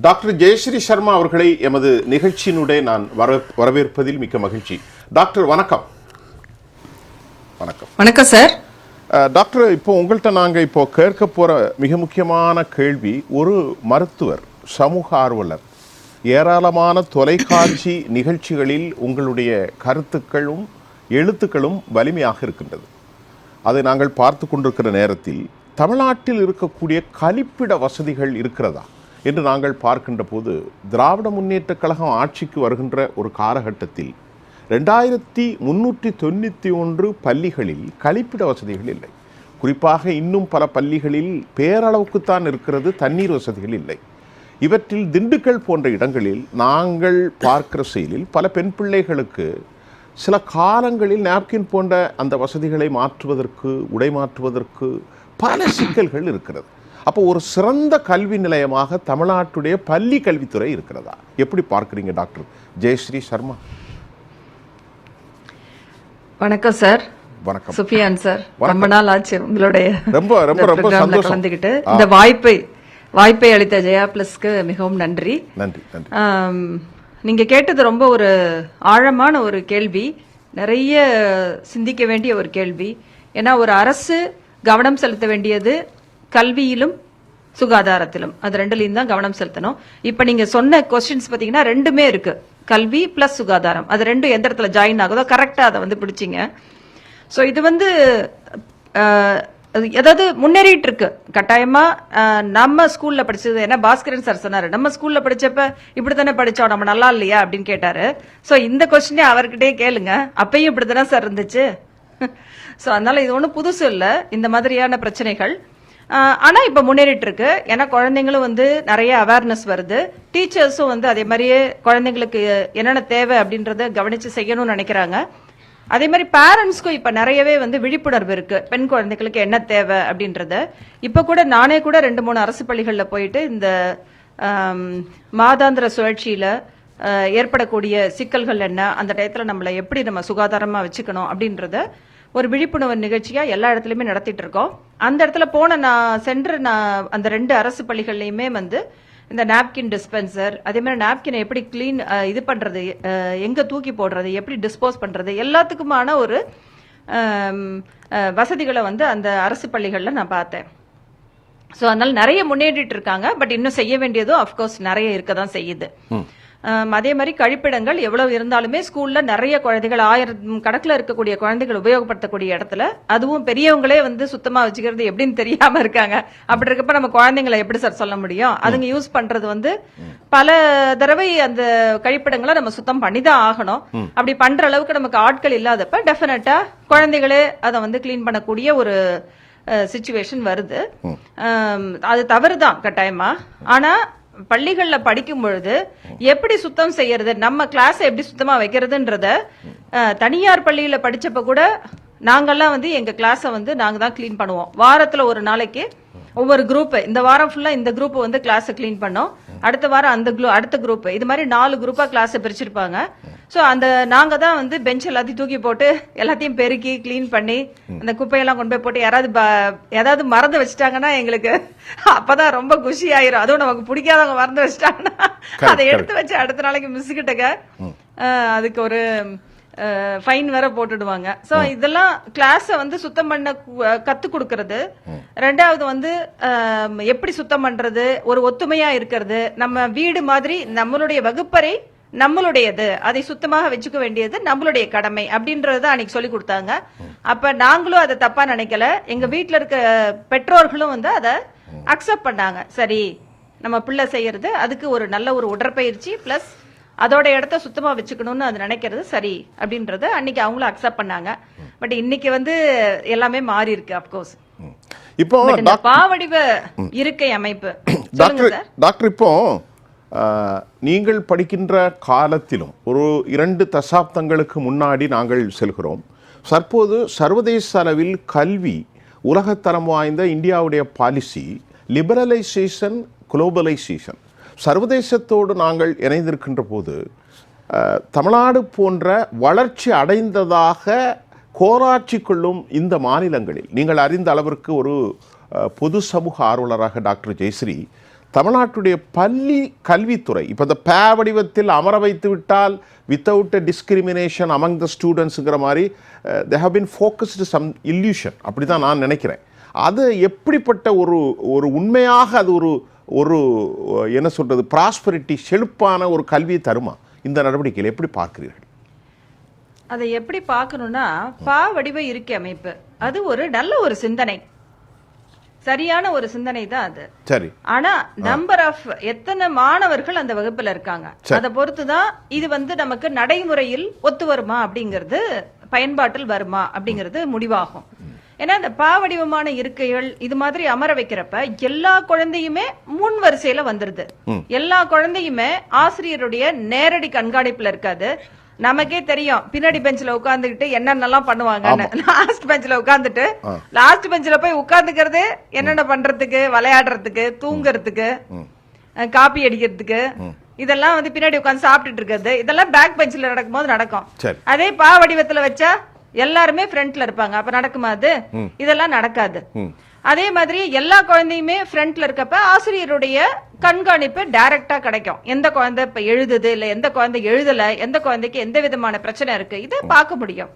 Doctor Jayashree Sharma அவர்களை எமது நிகழ்ச்சியினுடைய நான் வரவேற்பதில் மிக்க மகிழ்ச்சி. டாக்டர் வணக்கம். வணக்கம். வணக்கம் சார். டாக்டர், இப்போ உங்கள்கிட்ட நாங்கள் இப்போ கேட்க போகிற மிக முக்கியமான கேள்வி, ஒரு மருத்துவர், சமூக ஆர்வலர், ஏராளமான தொலைக்காட்சி நிகழ்ச்சிகளில் உங்களுடைய கருத்துக்களும் எழுத்துக்களும் வலிமையாக இருக்கின்றது. அதை நாங்கள் பார்த்து கொண்டிருக்கிற நேரத்தில் தமிழ்நாட்டில் இருக்கக்கூடிய கழிப்பிட வசதிகள் இருக்கிறதா என்று நாங்கள் பார்க்கின்ற போது, திராவிட முன்னேற்றக் கழகம் ஆட்சிக்கு வருகின்ற ஒரு காலகட்டத்தில் 2391 பள்ளிகளில் கழிப்பிட வசதிகள் இல்லை. குறிப்பாக இன்னும் பல பள்ளிகளில் பேரளவுக்குத்தான் இருக்கிறது, தண்ணீர் வசதிகள் இல்லை. இவற்றில் திண்டுக்கல் போன்ற இடங்களில் நாங்கள் பார்க்கிற செயலில் பல பெண் பிள்ளைகளுக்கு சில காலங்களில் நாப்கின் போன்ற அந்த வசதிகளை மாற்றுவதற்கு, உடை மாற்றுவதற்கு பல சிக்கல்கள் இருக்கிறது. அப்போ ஒரு சிறந்த கல்வி நிலையமாக தமிழ்நாட்டுடைய பள்ளி கல்வித்துறை இருக்கிறதா? எப்படி பார்க்குறீங்க டாக்டர் ஜெயஸ்ரீ சர்மா? வணக்கம் சார். வணக்கம் சுஃபியான் சார். ரொம்ப நாள் ஆச்சு உங்களுடைய ரொம்ப ரொம்ப ரொம்ப சந்தோஷம் கலந்துக்கிட்டு. இந்த வாய்ப்பை அளித்த ஜெயா பிளஸ்க்கு மிகவும் நன்றி. நன்றி நன்றி. நீங்க கேட்டது ரொம்ப ஒரு ஆழமான ஒரு கேள்வி, நிறைய சிந்திக்க வேண்டிய ஒரு கேள்வி. ஏன்னா ஒரு அரசு கவனம் செலுத்த வேண்டியது கல்வியிலும் சுகாதாரத்திலும், அது ரெண்டுலையும் தான் கவனம் செலுத்தணும். இப்ப நீங்க சொன்ன கொஸ்டின்ஸ் பாத்தீங்கன்னா ரெண்டுமே இருக்கு, கல்வி பிளஸ் சுகாதாரம். அது ரெண்டும் எந்த இடத்துல ஜாயின் ஆகுதோ கரெக்டா அதை வந்து பிடிச்சிங்க. ஸோ இது வந்து ஏதாவது முன்னேறிட்டு இருக்கு கட்டாயமா. நம்ம ஸ்கூல்ல படிச்சது, ஏன்னா பாஸ்கரன் சார் சொன்னாரு, நம்ம ஸ்கூல்ல படிச்சப்ப இப்படித்தானே படிச்சோம், நம்ம நல்லா இல்லையா அப்படின்னு கேட்டாரு. ஸோ இந்த கொஸ்டினே அவர்கிட்டே கேளுங்க, அப்பயும் இப்படித்தானே சார் இருந்துச்சு. ஸோ அதனால இது ஒன்றும் புதுசு இல்லை இந்த மாதிரியான பிரச்சனைகள். ஆனா இப்ப முன்னேறிட்டு இருக்கு. ஏன்னா குழந்தைங்களும் வந்து நிறைய அவேர்னஸ் வருது, டீச்சர்ஸும் வந்து அதே மாதிரியே குழந்தைங்களுக்கு என்னென்ன தேவை அப்படின்றத கவனிச்சு செய்யணும்னு நினைக்கிறாங்க. அதே மாதிரி பேரண்ட்ஸ்க்கும் இப்ப நிறையவே வந்து விழிப்புணர்வு இருக்கு, பெண் குழந்தைகளுக்கு என்ன தேவை அப்படின்றத. இப்ப கூட நானே கூட 2-3 அரசு பள்ளிகள்ல போயிட்டு இந்த மாதாந்திர சுழற்சியில ஏற்படக்கூடிய சிக்கல்கள் என்ன, அந்த டயத்துல நம்மளை எப்படி நம்ம சுகாதாரமா வச்சுக்கணும் அப்படின்றத ஒரு விழிப்புணர்வு நிகழ்ச்சியா எல்லா இடத்துலயுமே நடத்திட்டு இருக்கோம். அந்த இடத்துல நான் அந்த 2 அரசு பள்ளிகள்லயுமே வந்து இந்த நாப்கின் டிஸ்பென்சர், அதே மாதிரி நாப்கினை எப்படி கிளீன் இது பண்றது, எங்க தூக்கி போடுறது, எப்படி டிஸ்போஸ் பண்றது, எல்லாத்துக்குமான ஒரு வசதிகளை வந்து அந்த அரசு பள்ளிகள்ல நான் பார்த்தேன். ஸோ அதனால நிறைய முன்னேறிட்டு இருக்காங்க. பட் இன்னும் செய்ய வேண்டியதும் அப்கோர்ஸ் நிறைய இருக்கதான் செய்யுது. அதே மாதிரி கழிப்பிடங்கள் எவ்வளவு இருந்தாலுமே ஸ்கூல்ல நிறைய குழந்தைகள், 1000 கணக்குல இருக்கக்கூடிய குழந்தைகள் உபயோகப்படுத்தக்கூடிய இடத்துல, அதுவும் பெரியவங்களே வந்து சுத்தமா வச்சுக்கிறது எப்படின்னு தெரியாம இருக்காங்க. அப்படி இருக்கப்ப நம்ம குழந்தைங்களை எப்படி சார் சொல்ல முடியும்? அதுங்க யூஸ் பண்றது வந்து பல தடவை அந்த கழிப்பிடங்களை நம்ம சுத்தம் பண்ணிதான் ஆகணும். அப்படி பண்ற அளவுக்கு நமக்கு ஆட்கள் இல்லாதப்ப டெஃபினட்டா குழந்தைகளே அதை வந்து கிளீன் பண்ணக்கூடிய ஒரு சிச்சுவேஷன் வருது. அது தவறுதான் கட்டாயமா. ஆனா பள்ளிகள்ல படிக்கும் பொழுது எப்படி சுத்தம் செய்யறது, நம்ம கிளாஸ் எப்படி சுத்தமா வைக்கிறதுன்றத, தனியார் பள்ளியில படிச்சப்ப கூட நாங்கெல்லாம் வந்து எங்க கிளாஸ வந்து நாங்க தான் கிளீன் பண்ணுவோம். வாரத்துல ஒரு நாளைக்கு ஒவ்வொரு குரூப், இந்த வாரம் ஃபுல்லா இந்த குரூப் வந்து கிளாஸ கிளீன் பண்ணோம், அடுத்த வாரம் அடுத்த குரூப், இது மாதிரி 4 குரூப்பா கிளாஸ பிரிச்சிருப்பாங்க. சோ அந்த நாங்க தான் வந்து பெஞ்ச் எல்லாத்தையும் தூக்கி போட்டு எல்லாத்தையும் பெருக்கி கிளீன் பண்ணி அந்த குப்பையெல்லாம் கொண்டு போய் போட்டு, ஏதாவது மறந்து வச்சுட்டாங்கன்னா எங்களுக்கு அப்பதான் ரொம்ப குஷி ஆயிரும். அதுவும் நமக்கு பிடிக்காதவங்க மறந்து வச்சுட்டாங்கன்னா அதை எடுத்து வச்சு அடுத்த நாளைக்கு மிஸ் கிட்டக்க அதுக்கு ஒரு ஃபைன் வேற போட்டுடுவாங்க. சோ இதெல்லாம் கிளாஸ வந்து சுத்தம் பண்ண கத்து கொடுக்கறது. ரெண்டாவது வந்து எப்படி சுத்தம் பண்றது, ஒரு ஒத்துமையா இருக்கிறது, நம்ம வீடு மாதிரி நம்மளுடைய வகுப்பறை நம்மளுடையது, அதை சுத்தமாக வச்சுக்க வேண்டியது நம்மளுடைய கடமை அப்படின்றத அன்னைக்கு சொல்லி கொடுத்தாங்க. அப்ப நாங்களும் அதை தப்பா நினைக்கல, எங்க வீட்டுல இருக்க பெற்றோர்களும் வந்து அதை அக்செப்ட் பண்ணாங்க. சரி, நம்ம பிள்ளை செய்யறது அதுக்கு ஒரு நல்ல ஒரு உடற்பயிற்சி பிளஸ் அதோட இடத்த சுத்தமா வச்சுக்கணும்னு அது நினைக்கிறது சரி அப்படின்றத அன்னைக்கு அவங்களும் அக்செப்ட் பண்ணாங்க. பட் இன்னைக்கு வந்து எல்லாமே மாறி இருக்கு. அப்கோர்ஸ் இப்போ பாவடிவ இருக்கை அமைப்பு. டாக்டர், இப்போ நீங்கள் படிக்கின்ற காலத்திலும் ஒரு 2 தசாப்தங்களுக்கு முன்னாடி நாங்கள் செல்கிறோம். தற்போது சர்வதேச அளவில் கல்வி உலகத்தரம் வாய்ந்த இந்தியாவுடைய பாலிசி லிபரலைசேஷன், குளோபலைசேஷன். சர்வதேசத்தோடு நாங்கள் இணைந்திருக்கின்ற போது தமிழ்நாடு போன்ற வளர்ச்சி அடைந்ததாக கோராட்சி கொள்ளும் இந்த மாநிலங்களில் நீங்கள் அறிந்த அளவிற்கு ஒரு பொது சமூக ஆர்வலராக டாக்டர் ஜெயஸ்ரீ, தமிழ்நாட்டுடைய பள்ளி கல்வித்துறை இப்போ இந்த பே வடிவத்தில் அமர வைத்து விட்டால் without a discrimination among the ஸ்டூடெண்ட்ஸுங்கிற மாதிரி they have been focused some illusion, அப்படி தான் நான் நினைக்கிறேன். அது எப்படிப்பட்ட ஒரு உண்மையாக அது ஒரு என்ன சொல்கிறது ப்ராஸ்பரிட்டி செழிப்பான ஒரு கல்வியை தருமா? இந்த நடவடிக்கையில் எப்படி பார்க்கிறீர்கள்? அதை எப்படி பார்க்கணும்னா, பா வடிவ இருக்கை அமைப்பு அது ஒரு நல்ல ஒரு சிந்தனை, சரியான ஒரு சிந்தனை தான் அது. சரி. ஆனா நம்பர் ஆஃப் எத்தனை மாணவர்கள் அந்த வகுப்புல இருக்காங்க அதை பொறுத்து தான் இது நமக்கு நடைமுறையில் ஒத்து வருமா அப்படிங்கிறது, பயன்பாட்டில் வருமா அப்படிங்கிறது முடிவாகும். ஏன்னா இந்த பாவடிவமான இருக்கைகள் இது மாதிரி அமர வைக்கிறப்ப எல்லா குழந்தையுமே முன் வரிசையில வந்துருது. எல்லா குழந்தையுமே ஆசிரியருடைய நேரடி கண்காணிப்புல இருக்காது. நமக்கே தெரியும் பின்னாடி பெஞ்சில உட்கார்ந்துகிட்டு என்னென்னலாம் பண்ணுவாங்கன்னு. லாஸ்ட் பெஞ்சில உட்கார்ந்துட்டு லாஸ்ட் பெஞ்சில போய் உட்கார்ந்துக்கிறது என்னென்ன பண்றதுக்கு, விளையாடுறதுக்கு, தூங்குறதுக்கு, காப்பி அடிக்கிறதுக்கு, இதெல்லாம் பின்னாடி உட்கார்ந்து சாப்பிட்டுட்டு இருக்கிறது, இதெல்லாம் பேக் பெஞ்சில நடக்கும்போது நடக்கும். அதே பா வடிவத்துல வச்சா எல்லாருமே ஃப்ரண்ட்ல இருப்பாங்க, அப்ப நடக்குமா அது? இதெல்லாம் நடக்காது. அதே மாதிரி எல்லா குழந்தையுமே ஃப்ரண்ட்ல இருக்கப்ப ஆசிரியருடைய கண்காணிப்பு டைரக்டா கிடைக்கும். எந்த குழந்தை இப்ப எழுதுது, இல்ல எந்த குழந்தை எழுதல, எந்த குழந்தைக்கு எந்த விதமான பிரச்சனை இருக்கு, இதை பார்க்க முடியும்.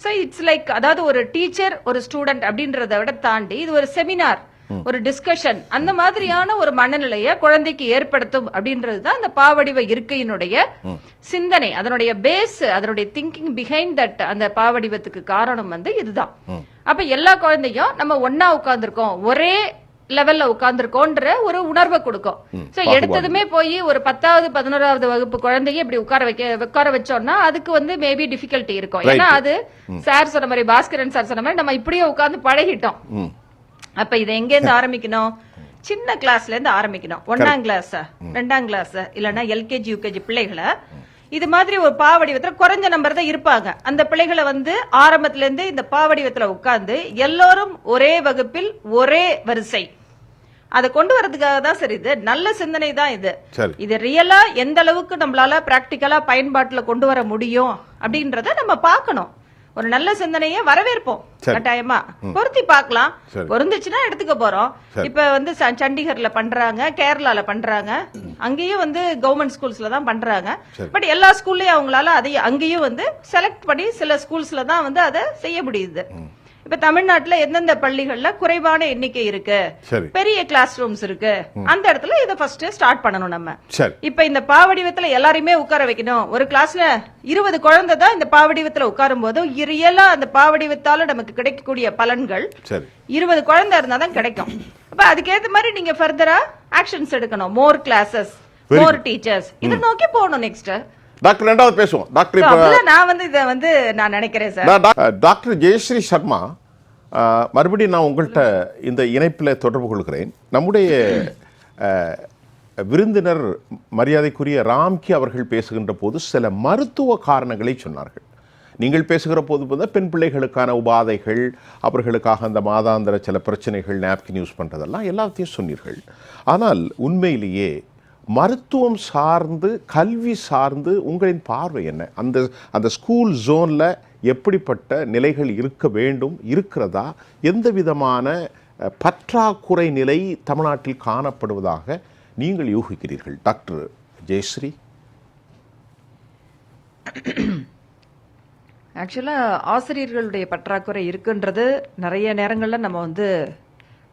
சோ இட்ஸ் லைக், அதாவது ஒரு டீச்சர் ஒரு ஸ்டூடெண்ட் அப்படின்றத விட தாண்டி இது ஒரு செமினார், ஒரு டிஸ்கஷன், அந்த மாதிரியான ஒரு மனநிலையை குழந்தைக்கு ஏற்படுத்தும் அப்படின்றதுதான் அந்த பாவடிவ இருக்கையினுடைய சிந்தனை, அதனுடைய பேஸ், அதனுடைய திங்கிங் பிஹைண்ட் தட். அந்த பாவடிவத்துக்கு காரணம் இதுதான். அப்ப எல்லா குழந்தையும் நம்ம ஒன்னா உட்கார்ந்துருக்கோம், ஒரே லெவல்ல உட்கார்ந்துருக்கோன்ற ஒரு உணர்வை கொடுக்கும். சோ எடுத்ததுமே போய் ஒரு 10வது 11வது வகுப்பு குழந்தைய இப்படி உட்கார வச்சோம்னா அதுக்கு மேபி டிஃபிகல்ட்டி இருக்கும். ஏன்னா அது சார் சொன்ன மாதிரி, பாஸ்கரன் சார் சொன்ன மாதிரி நம்ம இப்படியே உட்கார்ந்து பழகிட்டோம். அப்ப இதை எங்க இருந்து ஆரம்பிக்கணும்? சின்ன கிளாஸ்ல இருந்து ஆரம்பிக்கணும். 1ஆம் கிளாஸ் 2ஆம் கிளாஸ் இல்லன்னா எல்கேஜி யூகேஜி பிள்ளைகளை இது மாதிரி ஒரு பாவடிவத்துல குறைஞ்ச நம்பர் தான் இருப்பாங்க. அந்த பிள்ளைகளை ஆரம்பத்துல இருந்து இந்த பாவடிவத்துல உட்கார்ந்து எல்லோரும் ஒரே வகுப்பில் ஒரே வரிசை அதை கொண்டு வரதுக்காக தான். சரி, இது நல்ல சிந்தனை தான். இது ரியலா எந்த அளவுக்கு நம்மளால பிராக்டிக்கலா பயன்பாட்டுல கொண்டு வர முடியும் அப்படின்றத நம்ம பார்க்கணும். ஒரு நல்ல சிந்தனையை வரவேற்போம், கட்டாயமா பொருத்தி பார்க்கலாம். பொருந்துச்சுன்னா எடுத்துக்க போறோம். இப்ப சண்டிகர்ல பண்றாங்க, கேரளால பண்றாங்க, அங்கேயும் கவர்மெண்ட் ஸ்கூல்ஸ்ல தான் பண்றாங்க. பட் எல்லா ஸ்கூல்லயும் அவங்களால அதை அங்கேயும் செலக்ட் பண்ணி சில ஸ்கூல்ஸ்ல தான் அதை செய்ய முடியுது. இப்ப தமிழ்நாட்டுல எந்தெந்த பள்ளிகள்ல குறைவான எண்ணிக்கை இருக்கு, பெரிய கிளாஸ் ரூம்ஸ் இருக்கு, அந்த இடத்துல இதை ஃபர்ஸ்ட் ஸ்டார்ட் பண்ணணும் நம்ம. இப்ப இந்த பாவடிவத்துல எல்லாரையுமே உட்கார வைக்கணும். ஒரு கிளாஸ்ல 20 குழந்தை தான் இந்த பாவடிவத்துல உட்காரும் போது ரியலா அந்த பாவடிவத்தால நமக்கு கிடைக்கக்கூடிய பலன்கள் 20 குழந்தை இருந்தாதான் கிடைக்கும். அப்ப அதுக்கேற்ற மாதிரி நீங்க ஃபர்தரா ஆக்ஷன்ஸ் எடுக்கணும். மோர் கிளாஸஸ், மோர் டீச்சர்ஸ், இதை நோக்கி போகணும். நெக்ஸ்ட் டாக்டர் ரெண்டாவது பேசுவோம். டாக்டர் நான் இதை நான் நினைக்கிறேன் சார். டாக்டர் ஜெயஸ்ரீ சர்மா, மறுபடியும் நான் உங்கள்கிட்ட இந்த இணைப்பில் தொடர்பு கொள்கிறேன். நம்முடைய விருந்தினர் மரியாதைக்குரிய ராம்கி அவர்கள் பேசுகின்ற போது சில மருத்துவ காரணங்களை சொன்னார்கள். நீங்கள் பேசுகிற போது பெண் பிள்ளைகளுக்கான உபாதைகள், அவர்களுக்காக அந்த மாதாந்திர சில பிரச்சனைகள், நாப்கின் யூஸ் பண்ணுறதெல்லாம் எல்லாத்தையும் சொன்னீர்கள். ஆனால் உண்மையிலேயே மருத்துவம் சார்ந்து, கல்வி சார்ந்து உங்களின் பார்வை என்ன? அந்த ஸ்கூல் ஜோனில் எப்படிப்பட்ட நிலைகள் இருக்க வேண்டும், இருக்கிறதா? எந்த விதமான பற்றாக்குறை நிலை தமிழ்நாட்டில் காணப்படுவதாக நீங்கள் யூகிக்கிறீர்கள்? டாக்டர் ஜெயஸ்ரீ. ஆக்சுவலா ஆசிரியர்களுடைய பற்றாக்குறை இருக்குன்றது நிறைய நேரங்களில் நம்ம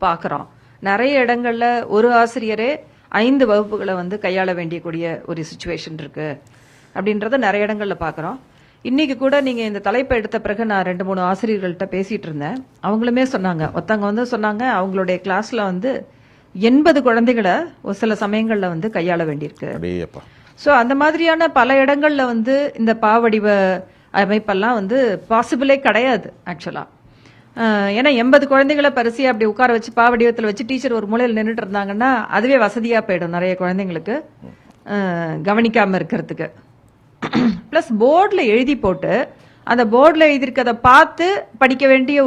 பார்க்குறோம். நிறைய இடங்கள்ல ஒரு ஆசிரியரே 5 வகுப்புகளை கையாள வேண்டியக்கூடிய ஒரு சிச்சுவேஷன் இருக்கு அப்படின்றத நிறைய இடங்கள்ல பார்க்குறோம். இன்னைக்கு கூட நீங்க இந்த தலைப்பை எடுத்த பிறகு நான் 2-3 ஆசிரியர்கள்ட்ட பேசிட்டு இருந்தேன். அவங்களுமே சொன்னாங்க, ஒருத்தவங்க சொன்னாங்க அவங்களுடைய கிளாஸ்ல 80 குழந்தைகளை ஒரு சில சமயங்கள்ல கையாள வேண்டியிருக்கு. ஸோ அந்த மாதிரியான பல இடங்கள்ல இந்த பாவடிவ அமைப்பெல்லாம் பாசிபிளே கிடையாது ஆக்சுவலா. ஏன்னா 80 குழந்தைகளை பரிசையா அப்படி உட்கார வச்சு பாவடிவத்தில் வச்சு டீச்சர் ஒரு மூலையில் நின்றுட்டு இருந்தாங்கன்னா அதுவே வசதியா போயிடும் நிறைய குழந்தைங்களுக்கு கவனிக்காம இருக்கிறதுக்கு. பிளஸ் போர்டில் எழுதி போட்டு அந்த போர்டில் எழுதியிருக்கதை பார்த்து படிக்க வேண்டிய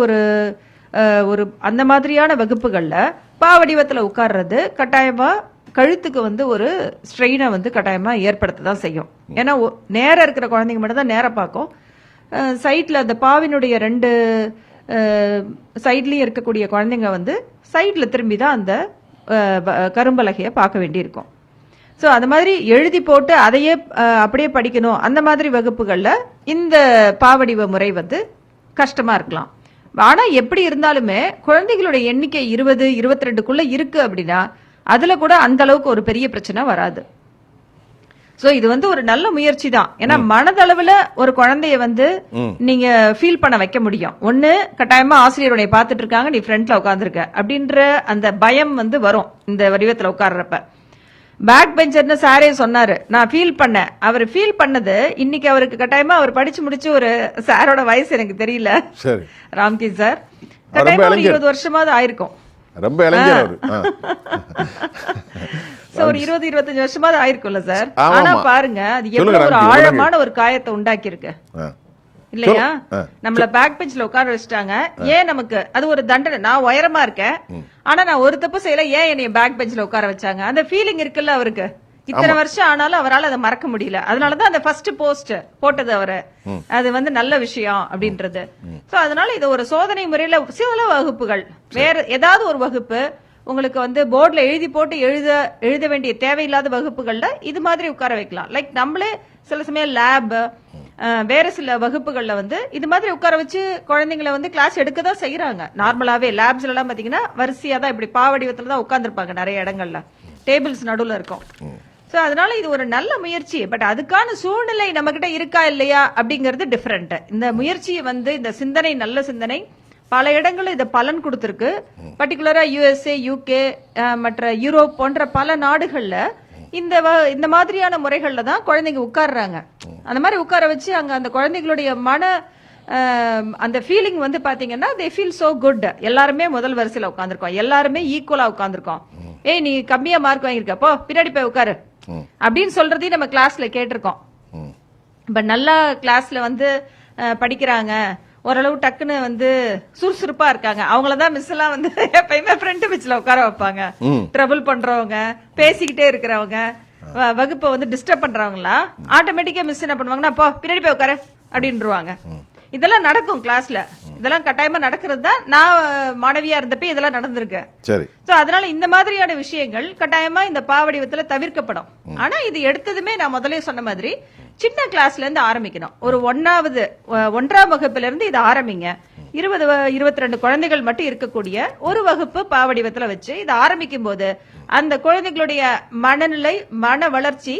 ஒரு அந்த மாதிரியான வகுப்புகளில் பாவடிவத்தில் உட்கார்றது கட்டாயமா கழுத்துக்கு ஒரு ஸ்ட்ரெயினை கட்டாயமா ஏற்படுத்த தான் செய்யும். ஏன்னா நேரம் இருக்கிற குழந்தைங்க மட்டும் தான் நேரம் பார்க்கும். சைட்ல அந்த பாவினுடைய 2 சைட்லயும் இருக்கக்கூடிய குழந்தைங்க சைட்ல திரும்பி தான் அந்த கரும்பலகையை பார்க்க வேண்டியிருக்கும். ஸோ அது மாதிரி எழுதி போட்டு அதையே அப்படியே படிக்கணும் அந்த மாதிரி வகுப்புகளில் இந்த பாவடிவ முறை வந்து கஷ்டமா இருக்கலாம். ஆனா எப்படி இருந்தாலுமே குழந்தைகளுடைய எண்ணிக்கை 20-22க்குள்ள இருக்கு அப்படின்னா அதுல கூட அந்த அளவுக்கு ஒரு பெரிய பிரச்சனை வராது. சோ இது வந்து ஒரு நல்ல முயற்சி தான். ஏன்னா மனதளவுல ஒரு குழந்தைய வந்து நீங்க ஃபீல் பண்ண வைக்க முடியும். ஒண்ணு, கட்டாயமா ஆசிரியர் உன்னை பார்த்துட்டு இருக்காங்க, நீ ஃப்ரண்ட்ல உட்காந்துருக்க அப்படின்ற அந்த பயம் வந்து வரும் இந்த வடிவத்துல உட்கார்றப்ப. பேக் பெஞ்சர்னு சாரே சொன்னாரு, நான் ஃபீல் பண்ணேன். அவர் ஃபீல் பண்ணது இன்னைக்கு அவருக்கு கட்டாயமா அவர் படிச்சு முடிச்சு ஒரு சாரோட வயசு எனக்கு தெரியல, சரி ராம்கி சார், கட்டாயமா ஒரு 20 வருஷமாவது ஆயிருக்கும். ரொம்ப இளைஞர். ஒரு 20-25 வருஷமாவது ஆயிருக்கும்ல சார். ஆனா பாருங்க அது எவ்வளவு ஒரு ஆழமான ஒரு காயத்தை உண்டாக்கி இருக்கு இல்லையா? நம்மள பேக் பெஞ்ச்ல உட்கார வச்சுட்டாங்க. ஏன் நமக்கு அது ஒரு தண்டனை? நான் உயரமா இருக்கேன், ஆனா நான் ஒரு தப்பு செய்யல, ஏன் என்னைய பேக் பெஞ்ச்ல உட்கார வச்சாங்க? அந்த ஃபீலிங் இருக்குல்ல அவருக்கு. இத்தனை வருஷம் ஆனாலும் அவரால் அதை மறக்க முடியல. அதனாலதான் அந்த ஃபர்ஸ்ட் போஸ்ட் போட்டது அவரு. அது வந்து நல்ல விஷயம் அப்படின்றது. சோ அதனால இது ஒரு சோதனை முறையில சில வகுப்புகள், வேற ஏதாவது ஒரு வகுப்பு உங்களுக்கு வந்து போர்ட்ல எழுதி போட்டு எழுத வேண்டிய தேவையில்லாத வகுப்புகள்ல இது மாதிரி உட்கார வைக்கலாம். லைக் நம்மளே சில சமயம் லேப் வேற சில வகுப்புகள்ல வந்து இது மாதிரி உட்கார வச்சு குழந்தைங்களை வந்து கிளாஸ் எடுக்க தான் செய்யறாங்க. நார்மலாவே லேப்ஸ்ல எல்லாம் பாத்தீங்கன்னா வரிசையா தான் இப்படி பாவடிவத்துல தான் உட்கார்ந்துருப்பாங்க. நிறைய இடங்கள்ல டேபிள்ஸ் நடுவுல இருக்கும். சோ அதனால இது ஒரு நல்ல முயற்சி. பட் அதுக்கான சூழ்நிலை நம்ம கிட்ட இருக்கா இல்லையா அப்படிங்கறது டிஃபரெண்ட். இந்த முயற்சியை வந்து இந்த சிந்தனை நல்ல சிந்தனை பல இடங்கள்ல இதை பலன் கொடுத்திருக்கு. பர்டிகுலரா USA, UK மற்ற யூரோப் போன்ற பல நாடுகள்ல இந்த மாதிரியான முறைகள்ல தான் குழந்தைங்க உட்கார்றாங்க. அந்த மாதிரி உட்கார வச்சு அங்க அந்த குழந்தைகளுடைய மன அந்த ஃபீலிங் வந்து பாத்தீங்கன்னா they feel so good. எல்லாருமே முதல் வரிசையில உட்கார்ந்துருக்கோம், எல்லாருமே ஈக்குவலா உட்கார்ந்துருக்கோம். ஏய் நீ கம்மியா மார்க் வாங்கியிருக்க, போ பின்னாடி போய் உட்காரு அப்படின்னு சொல்றதையும் நம்ம கிளாஸ்ல கேட்டிருக்கோம். இப்ப நல்லா கிளாஸ்ல வந்து படிக்கிறாங்க, ஓரளவு டக்குன்னு வந்து சுறுசுறுப்பா இருக்காங்க, அவங்களதான் மிஸ் எல்லாம் வந்து எப்பயுமே ஃப்ரண்ட் பெஞ்ச்ல உட்கார வைப்பாங்க. ட்ரபிள் பண்றவங்க, பேசிக்கிட்டே இருக்கிறவங்க, வகுப்பை வந்து டிஸ்டர்ப் பண்றவங்களா ஆட்டோமேட்டிக்கா மிஸ் என்ன பண்ணுவாங்கன்னா போ பின்னாடி போய் உட்கார அப்படின்ருவாங்க. இதெல்லாம் நடக்கும் கிளாஸ்ல, இதெல்லாம் கட்டாயமா நடக்கிறது தான். நான் மாணவியா இருந்தப்ப இதெல்லாம் நடந்திருக்கு. சரி. சோ அதனால இந்த மாதிரியான விஷயங்கள் கட்டாயமா இந்த பாவடிவத்துல தவிர்க்கப்படும். ஆனா இது எடுத்ததுமே நான் முதலே சொன்ன மாதிரி சின்ன கிளாஸ்ல இருந்து ஆரம்பிக்கணும். ஒரு 1ஆம் வகுப்புல இருந்து இதை ஆரம்பிங்க. 20-22 குழந்தைகள் மட்டும் இருக்கக்கூடிய ஒரு வகுப்பு பாவடிவத்துல வச்சு இதை ஆரம்பிக்கும் போது அந்த குழந்தைகளுடைய மனநிலை, மன வளர்ச்சி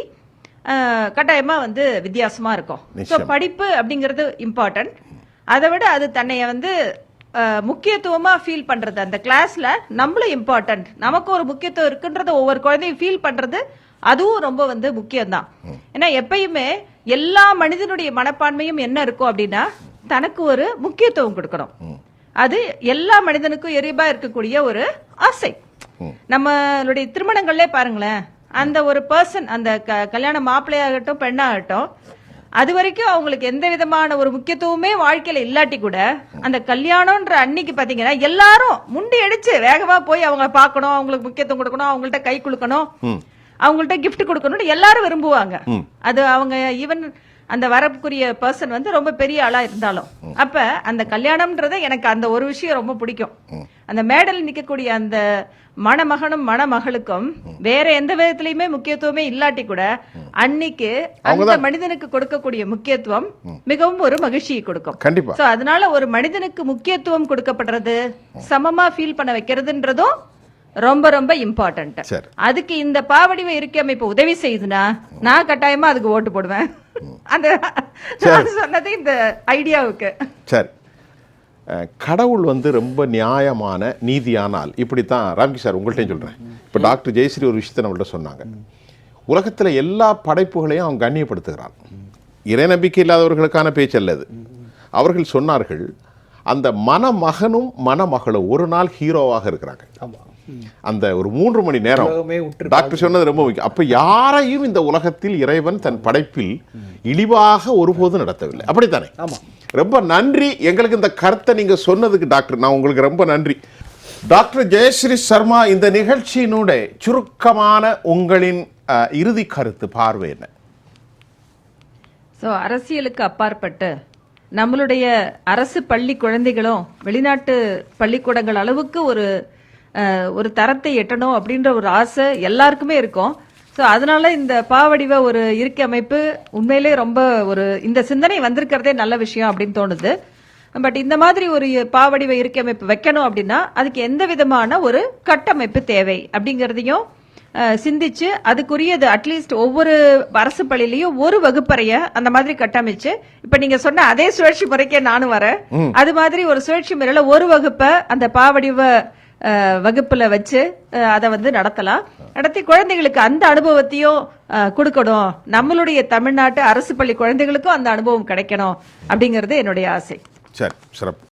கட்டாயமா வந்து வித்தியாசமா இருக்கும். சோ படிப்பு அப்படிங்கிறது இம்பார்ட்டன்ட். அதை விட அது தன்னைய வந்து முக்கியத்துவமா ஃபீல் பண்றது, அந்த கிளாஸ்ல நம்மளும் இம்பார்ட்டன்ட், நமக்கு ஒரு முக்கியத்துவம் இருக்குன்றத ஒவ்வொரு குழந்தையும் ஃபீல் பண்றது, அதுவும் ரொம்ப வந்து முக்கியம்தான். ஏன்னா எப்பயுமே எல்லா மனிதனுடைய மனப்பான்மையும் என்ன இருக்கும் அப்படின்னா தனக்கு ஒரு முக்கியத்துவம் கொடுக்கணும். அது எல்லா மனிதனுக்கும் இயல்பா இருக்கக்கூடிய ஒரு ஆசை. நம்மளுடைய திருமணங்கள்ல பாருங்களேன், அந்த ஒரு பர்சன், அந்த கல்யாண மாப்பிள்ளையாகட்டும் பெண்ணாகட்டும், அது வரைக்கும் அவங்களுக்கு எந்த விதமான ஒரு முக்கியத்துவமே வாழ்க்கையில இல்லாட்டி கூட அந்த கல்யாணம்ன்ற அன்னைக்கு பாத்தீங்கன்னா எல்லாரும் முண்டி அடிச்சு வேகமா போய் அவங்க பார்க்கணும், அவங்களுக்கு முக்கியத்துவம் கொடுக்கணும், அவங்கள்ட்ட கை குலுக்கணும், அவங்கள்ட்ட கிஃப்ட் கொடுக்கணும்னு எல்லாரும் விரும்புவாங்க. அது அவங்க ஈவன் அந்த வரப்புக்குரிய பர்சன் வந்து ரொம்ப பெரிய ஆளா இருந்தாலும். அப்ப அந்த கல்யாணம்ன்றத எனக்கு அந்த ஒரு விஷயம் ரொம்ப பிடிக்கும். அந்த மேடல் நிக்கக்கூடிய அந்த மணமகனும் மணமகளுக்கும் வேற எந்த விதத்திலயுமே முக்கியத்துவமே இல்லாட்டி கூட அன்னைக்கு அந்த மனிதனுக்கு கொடுக்கக்கூடிய முக்கியத்துவம் மிகவும் ஒரு மகிழ்ச்சியை கொடுக்கும். கண்டிப்பா. சோ அதனால ஒரு மனிதனுக்கு முக்கியத்துவம் கொடுக்கப்படுறது, சமமா ஃபீல் பண்ண வைக்கிறதுன்றதும் ரொம்ப ரொம்ப இம்பார்ட்டன்ட். அதுக்கு இந்த பாவடிவ இருக்கை அமைப்பு உதவி செய்யுதுன்னா நான் கட்டாயமா அதுக்கு ஓட்டு போடுவேன். அந்த சொன்னது இந்த ஐடியாவுக்கு. சரி, கடவுள் வந்து ரொம்ப நியாயமான நீதியானால் இப்படித்தான் ராம்கி சார் உங்கள்கிட்ட சொல்றேன். இப்போ டாக்டர் ஜெயஸ்ரீ ஒரு விஷயத்தை நம்மள்ட்ட சொன்னாங்க. உலகத்தில் எல்லா படைப்புகளையும் அவங்க கண்ணியப்படுத்துகிறான். இறை நம்பிக்கை இல்லாதவர்களுக்கான பேச்சு அல்லது. அவர்கள் சொன்னார்கள் அந்த மணமகனும் மணமகளும் ஒரு நாள் ஹீரோவாக இருக்கிறாங்க. அந்த ஒரு 3 மணி நேரம் டாக்டர் சொன்னது ரொம்ப முக்கியம். அப்ப யாரையும் இந்த உலகத்தில் இறைவன் தன் படைப்பில் இழிவாக ஒருபோதும் நடத்தவில்லை. அப்படித்தானே? ரொம்ப நன்றி. எங்களுக்கு இந்த கருத்தை நீங்க சொன்னதுக்கு டாக்டர், நான் உங்களுக்கு ரொம்ப நன்றி. டாக்டர் ஜெயஸ்ரீ சர்மா, இந்த நிகழ்ச்சியினுடைய சுருக்கமான உங்களின் இறுதி கருத்து, பார்வை என்ன? அரசியலுக்கு அப்பாற்பட்டு நம்மளுடைய அரசு பள்ளி குழந்தைகளும் வெளிநாட்டு பள்ளிக்கூடங்கள் அளவுக்கு ஒரு ஒரு தரத்தை எட்டணும் அப்படின்ற ஒரு ஆசை எல்லாருக்குமே இருக்கும். ஸோ அதனால இந்த பாவடிவ ஒரு இருக்கை அமைப்பு உண்மையிலே ரொம்ப ஒரு இந்த சிந்தனை வந்திருக்கிறதே நல்ல விஷயம் அப்படின்னு தோணுது. பட் இந்த மாதிரி ஒரு பாவடிவ இருக்கை அமைப்பு வைக்கணும் அப்படின்னா அதுக்கு எந்த விதமான ஒரு கட்டமைப்பு தேவை அப்படிங்கிறதையும் சிந்திச்சு அதுக்குரியது அட்லீஸ்ட் ஒவ்வொரு அரசு பள்ளியிலையும் ஒரு வகுப்பறைய அந்த மாதிரி கட்டமைச்சு, இப்ப நீங்க சொன்ன அதே சுழற்சி முறைக்கே நானும் வரேன். அது மாதிரி ஒரு சுழற்சி முறையில ஒரு வகுப்பை அந்த பாவடிவ வகுப்புல வச்சு அதை நடத்தலாம். நடத்தி குழந்தைகளுக்கு அந்த அனுபவத்தையும் கொடுக்கணும். நம்மளுடைய தமிழ்நாட்டு அரசு பள்ளி குழந்தைகளுக்கும் அந்த அனுபவம் கிடைக்கணும் அப்படிங்கறது என்னுடைய ஆசை. சரி, சிறப்பு.